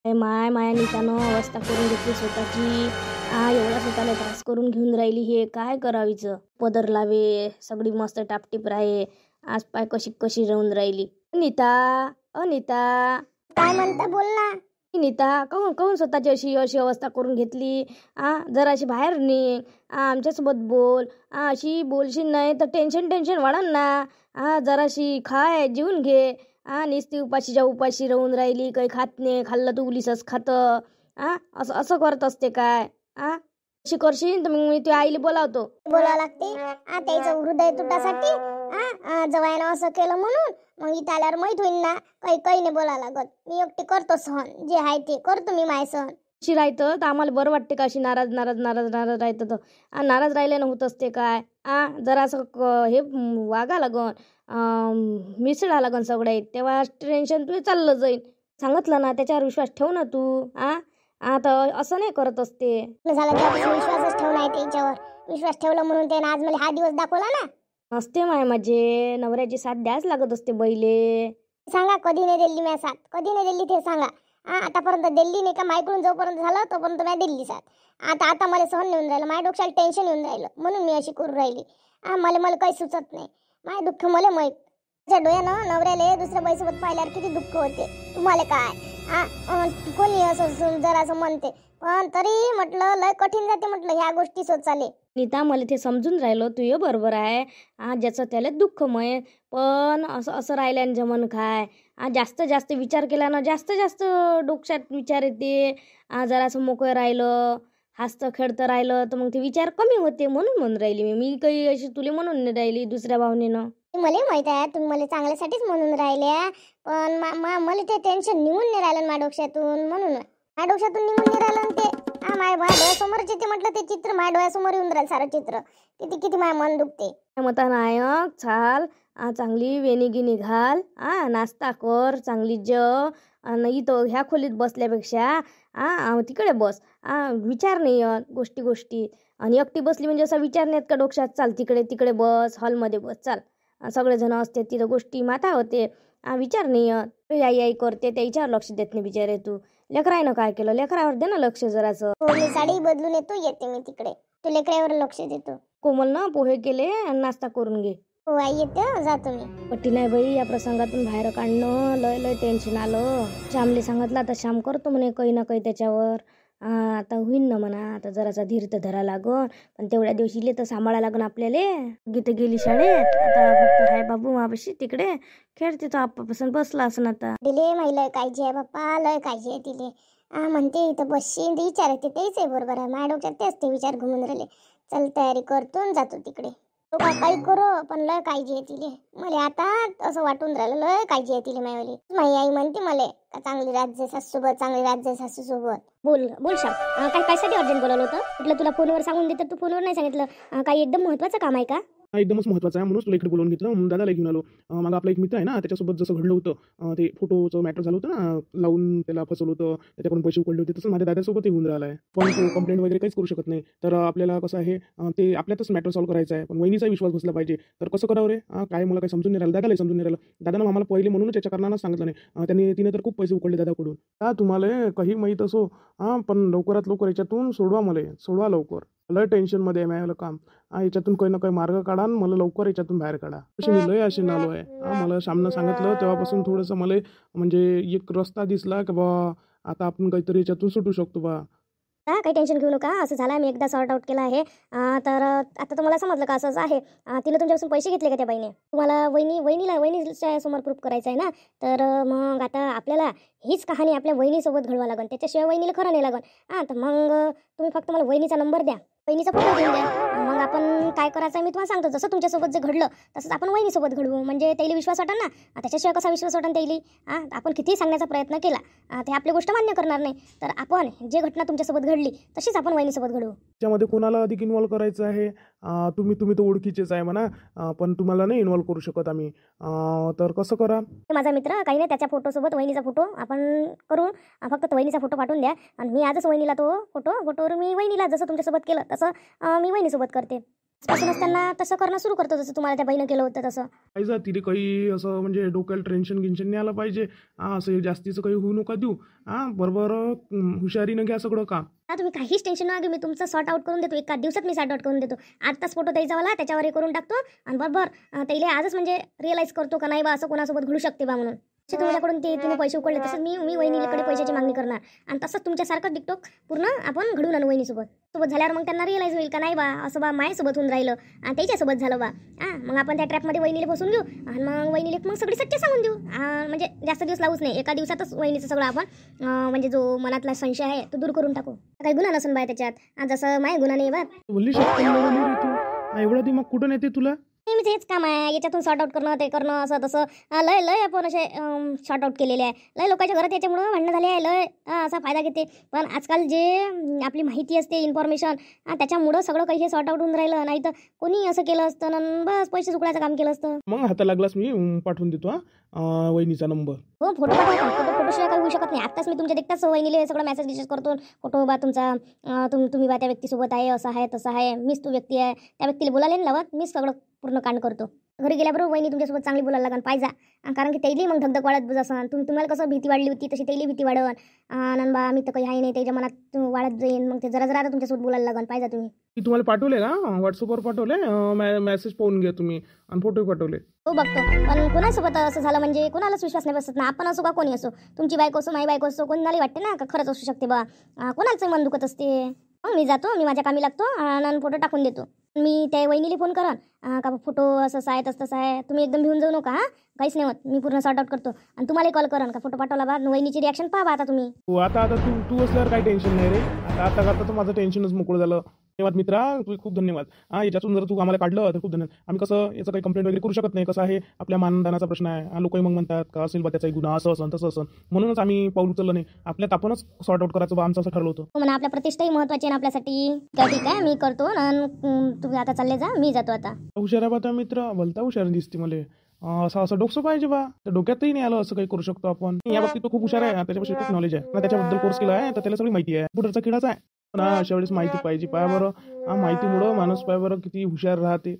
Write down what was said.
माय माया निकानं अवस्था करून घेतली स्वतःची. एवढा स्वतःला त्रास करून घेऊन राहिली. हे काय करावीचं. पदर लावे सगळी मस्त टापटीप राहे. आज पाय कशी कशी राहून राहिली. नीता अनिता काय म्हणता, बोल ना. नीता कहून कहून स्वतःची अशी अशी अवस्था करून घेतली. जराशी बाहेर निघ. आमच्यासोबत बोल. अशी बोलशील नाही तर टेन्शन टेन्शन वाढन ना. जराशी खाय जेवून घे. नुसती उपाशीच्या उपाशी राहून राहिली. काही खात नाही. खाल्लं तर उलीसच खातं. असं असं करत असते काय. अशी करशील तर मग मी तुझ्या आईला बोलावतो. बोलावं लागते त्याचं हृदय तुटासाठी. जवायनं असं केलं म्हणून मग इथं आल्यावर माहीत होईल ना. काही काही नाही बोला लागत. मी एकटी करतो सहन. जे आहे ते करतो मी माय सहन. अशी राहतं तर आम्हाला बरं वाटते का. अशी नाराज नाराज नाराज नाराज राहतं तर नाराज राहिल्यानं होत असते काय. जरासं हे वागा लागन. मिसळा लागन सगळे. तेव्हा टेन्शन तुझे चाललं जाईल. सांगितलं ना त्याच्यावर विश्वास ठेव ना तू. आता असं नाही करत असते. झाला तेव्हापासून विश्वासच ठेवला आहे त्याच्यावर. विश्वास ठेवला म्हणून त्यानं आज मला हा दिवस दाखवला ना. असते माय माझे नवऱ्याची साथ द्याच लागत असते बैले. सांगा कधी नाही दिली मी साथ. कधी नाही दिली ते सांगा. आतापर्यंत दिल्ली नाही का. मायकडून जोपर्यंत झालं तोपर्यंत मी दिल्ली साथ. आता मला सहन येऊन राहिलं. माझ्या डोक्याला टेन्शन येऊन राहिलं म्हणून मी अशी करून राहिली. मला काही सुचत नाही. माझे दुःख मला माहीत. त्याच्या डोळ्यानं नवऱ्याला दुसऱ्या बाईसोबत पाहिल्यावर किती दुःख होते. तुम्हाला काय कोणी असं जरा असं म्हणते. पण तरी म्हटलं लय कठीण जाते म्हटलं ह्या गोष्टी सोचाले. नीता मला ते समजून राहिलो. तू बरोबर आहे. ज्याचं त्याला दुःखमय. पण असं असं राहिल्यानं जमन काय. जास्त जास्त विचार केल्यानं जास्त जास्त डोक्यात विचार येते. जरासं मोकळं राहिलं हसतं खेळतं राहिलं तर मग ते विचार कमी होते. म्हणून राहिली मी काही अशी तुला म्हणून नाही राहिली दुसऱ्या भावनेनं. मला माहित आहे तुम्ही मला चांगल्यासाठीच म्हणून राहिल्या. पण मला ते टेन्शन निघून नाही राहिलं माझ्या डोक्यातून. म्हणून माझ्या डोक्यातून निघून नाही राहिलं ते. माझ्या डोळ्यासमोरचे ते म्हटलं ते चित्र माझ्या डोळ्यासमोर येऊन राहिलं सारं चित्र. किती किती माझं मन दुखते. मता नायक चाल. चांगली वेणीगिनी घाल. नाश्ता कर चांगली आणि इथं ह्या खोलीत बसल्यापेक्षा तिकडे बस. विचार नाही गोष्टी आणि एकटी बसली म्हणजे असा विचार नाहीत का डोक्यात. चाल तिकडे तिकडे बस. हॉलमध्ये बस चाल. सगळेजण असते तिथं गोष्टी माथा होते. विचार नाही आई आई करते त्याच्यावर लक्ष देत नाही बिचारे तू. लेकरायनं काय केलं. लेकरावर दे ना लक्ष जरासं. मी साडी बदलून येते मी तिकडे. तू लेकरावर लक्ष देतो. कोमल ना पोहे केले आणि नाश्ता करून घे. हो आई येते जातो मी. पट्टी नाही बाई या प्रसंगातून बाहेर काढणं. लय लय टेन्शन आलं. श्यामले सांगितलं आता श्याम करतो म्हणे काही ना काही त्याच्यावर. आता होईन ना म्हणा. आता जरासा धीर तर धरा लागन. पण तेवढ्या दिवशी इले तर सांभाळा लागन आपल्याला. गीत गेली शाळेत. आता फक्त हाय बाबू मापाशी तिकडे खेळते तो आपापासून बसला असं आता. दिले माई लय काळजी आहे बाप्पा. लय काळजी आहे तिले. म्हणते इथं बसशील ते विचार येते तेच आहे बरोबर आहे. माझ्या डोक्यात तेच ते विचार घुमून राहिले. चल तयारी करतो जातो तिकडे. तो काही करो पण लय काळजी आहे तिले. मला आता असं वाटून राहिलं लय काळजी आहे तिले मायवाली. माझी आई म्हणते मला का चांगली राज्य सासूसोबत चांगली राज्य सासूसोबत. बोल बोल श्याम. कायसाठी अर्जंट बोलावलं होतं. म्हटलं तुला फोनवर सांगून दे तर तू फोनवर नाही सांगितलं. काही एकदम महत्वाचं काम आहे का. एकदमच महत्त्वाचं आहे म्हणून तुला इकडे बोलवून घेतलं. दादाला घेऊन आलो. मग आपला एक मित्र आहे ना त्याच्यासोबत जसं घडलं होतं ते फोटोचं मॅटर झालं होतं ना. लावून त्याला फसवलं होतं. त्याच्याकडून पैसे उकळले होते. तसं माझ्या दादासोबत येऊन राहिला आहे. पण तो कंप्लेंट वगैरे काहीच करू शकत नाही. तर आपल्याला कसं आहे ते आपल्यातच मॅटर सॉल्व्ह करायचं आहे. पण वहिनीचा विश्वास बसला पाहिजे. तर कसं करावं रे. काय मला काही समजून नाही राहिलं. दादाला समजून नाही राहिलं. दादानं आम्हाला पहिले म्हणूनच याच्या कारणानं सांगितलं नाही. तिने तर खूप पैसे उकळले दादाकडून. तुम्हाला काही माहीत असो पण लवकरात लवकर याच्यातून सोडवा लवकर. लय टेन्शनमध्ये आहे माझं काम. याच्यातून काही ना काही मार्ग काढा. मला लवकर याच्यातून बाहेर काढा. अशी मी लय अशी नालो आहे. मला सामनं सांगितलं तेव्हापासून थोडंसं मला म्हणजे एक रस्ता दिसला की बा आता आपण काहीतरी याच्यातून सुटू शकतो बा. काही टेन्शन घेऊ नका. असं झालं मी एकदा सॉर्ट आउट केला आहे. तर आता तुम्हाला समजलं का असंच आहे. तिने तुमच्यापासून पैसे घेतले का त्या बाईने. तुम्हाला वहिनीच्या समोर प्रूफ करायचं आहे ना. तर मग आता आपल्याला हीच कहाणी आपल्या वहिनीसोबत घडवा लागेल. त्याच्याशिवाय वहिनीला खरं नाही लागेल. तर मग तुम्ही फक्त मला वहिनीचा नंबर द्या. वहिनीचा फोटो घेऊन द्या. मग आपण काय करायचं आहे मी तुम्हाला सांगतो. जसं तुमच्यासोबत जे घडलं तसंच आपण वहिनीसोबत घडवू. म्हणजे त्याला विश्वास वाटेल ना. त्याच्याशिवाय कसा विश्वास वाटेल त्याला. आपण कितीही सांगण्याचा प्रयत्न केला ते आपली गोष्ट मान्य करणार नाही. तर आपण जे घटना तुमच्यासोबत घडली तशीच आपण वहिनीसोबत घडवू. त्यामध्ये कोणाला अधिक इन्व्हॉल्व करायचं आहे. तुम्ही तर ओळखीचेच आहे म्हणा. पण तुम्हाला नाही इन्व्हॉल्व करू शकत आम्ही. तर कसं करा. माझा मित्र काही नाही त्याच्या फोटोसोबत वहिनीचा फोटो आपण करू. फक्त वहिनीचा फोटो पाठवून द्या. आणि मी आजच वहिनीला तो फोटोवर मी वहिनीला जसं तुमच्यासोबत केलं तसं मी वहिनीसोबत करते. पासूनच त्यांना तसं करणं सुरू करतो, जसं तुम्हाला त्या बाईनं केलं होतं तसं. पाहिजे तिथे काही असं म्हणजे डोक्याला टेन्शन गिन्शन नाही आलं पाहिजे. असं जास्तीचं काही होऊ नका देऊ. बरोबर हुशारीनं घ्या सगळं काम. तुम्ही काहीच टेन्शन नका घेऊ, मी तुमचं सॉर्ट आउट करून देतो. एका दिवसात मी सॉर्ट आउट करून देतो. आत्ताच फोटो द्यायचा मला, त्याच्यावर हे करून टाकतो आणि बरोबर त्याला आजच म्हणजे रिअलाईज करतो का नाही बा असं कोणासोबत घडू शकते बा म्हणून. तुमच्याकडून तिने पैसे उकळले तसंच मी वहिनीकडे पैशाची मागणी करणार आणि तसंच तुमच्यासारखं टिकटॉक पूर्ण आपण घडून आणू वहिनीसोबत झाल्यावर मग त्यांना रिअलाईज होईल का नाही बा असं बा माझ्यासोबत होऊन राहिलं आणि त्याच्यासोबत झालं बा. मग आपण त्या ट्रॅपमध्ये वहिनीला बसून घेऊ आणि मग वहिनीला मग सगळी सच्चे सांगून देऊ. म्हणजे जास्त दिवस लावूच नाही, एका दिवसातच वहिनीचं सगळं आपण म्हणजे जो मनातला संशय आहे तो दूर करून टाकू. काही गुन्हा नसून बाय त्याच्यात, जसं माझे गुन्हा नाही बा. बोलली तू एवढा दिमाग कुठून येते तुला? नेहमीच हेच काम आहे, याच्यातून सॉर्ट आउट करणं, ते करणं, असं तसं लय आपण असे सॉर्ट आउट केलेले आहे. लय लोकांच्या घरात याच्यामुळं भांडणं झाले आहे, लय असा फायदा घेते. पण आजकाल जे आपली माहिती असते, इन्फॉर्मेशन, त्याच्यामुळं सगळं काही हे सॉर्ट आउट होऊन राहिलं. नाही तर कोणी असं केलं असतं ना, बस पैसे चुकण्याचं काम केलं असतं. मग हाता लागलास मी पाठवून देतो वहिनीचा नंबर. हो, फोटो फोटोशिवाय काही होऊ शकत नाही. आत्ताच मी तुमच्या देखताच वहिनीले सगळं मेसेज करतो. फोटो बा तुमचा, तुम्ही बा त्या व्यक्तीसोबत आहे, असं आहे तसं आहे, मीच तो व्यक्ती आहे. त्या व्यक्तीला बोलायला नाही लावत, मीच सगळं पूर्ण कांड करतो. घरी गेल्याबरोबर वहिनी तुमच्यासोबत चांगली बोलायला लागन पाहिजे, कारण की त्याईली मग धगधग वाढत असं. तुम्हाला कसं भीती वाढली होती तशी त्याईली भीती वाढवण. आनंद बा मी तर काही आहे नाही, त्याच्या मनात वाढत जाईन. मग ते जरा आता तुमच्यासोबत बोलायला लागन पाहिजे. तुम्ही मी तुम्हाला पाठवले का व्हॉट्सअपवर पाठवले मेसेज पाहून घ्या तुम्ही आणि फोटो पाठवले. हो बघतो, पण कोणासोबत असं झालं म्हणजे कोणालाच विश्वास नाही बसत ना. आपण असो का कोणी असो, तुमची बायको असो माझी बायको असो, कोणाला वाटते ना का खरंच असू शकते बा, कोणाचं मन दुखत असते. मग मी जातो, मी माझ्या कामी लागतो आणि फोटो टाकून देतो. मी त्या वहिनीला फोन करन का फोटो असं आहे तसं आहे, तुम्ही एकदम भिवून जाऊ नका. काहीच नाही होत, मी पूर्ण सॉर्ट आउट करतो आणि तुम्हाला कॉल करन का फोटो पाठवला बा. वहिनीची रिॲक्शन पाहा आता तुम्ही. आता तू असल्यावर काही टेन्शन नाही रे. आता करता तर माझं टेन्शनच मोकळं झालं. धन्यवाद मित्रा, तू खूप धन्यवाद. याच्यातून जर तू आम्हाला काढलं तर खूप धन्यवाद. आम्ही कसं याचं काही कंप्लेंट वगैरे करू शकत नाही, कसं आहे आपल्या मानधनाचा प्रश्न आहे. लोकही मग म्हणतात का असेल बा त्याचा गुन्हा, असं असं तसं असं, म्हणूनच आम्ही पाऊल उचललं नाही. आपल्यात आपणच सॉर्ट आउट करायचं बा, आमचं असं ठरलं होतं. म्हणा आपल्या प्रतिष्ठाही महत्वाची आहे आपल्यासाठी. काय ठीक आहे, मी करतो आणि तुम्ही आता चालले जा, मी जातो आता. हुशार आहे बा मित्र, भलता हुशार दिसते मला. असं डोकं पाहिजे बा, तर डोक्यातही नाही आलं असं काही करू शकतो आपण. या बाबतीत तो खूप हुशार आहे, त्याच्यापाशी खूप नॉलेज आहे, त्याच्याबद्दल कोर्स केला आहे, तर त्याला सगळी माहिती आहे. पुढचा किडाचा आहे, पण अशा वेळेस माहिती पाहिजे. पाय बरं, माहितीमुळं माणूस पाय बरं किती हुशार राहते.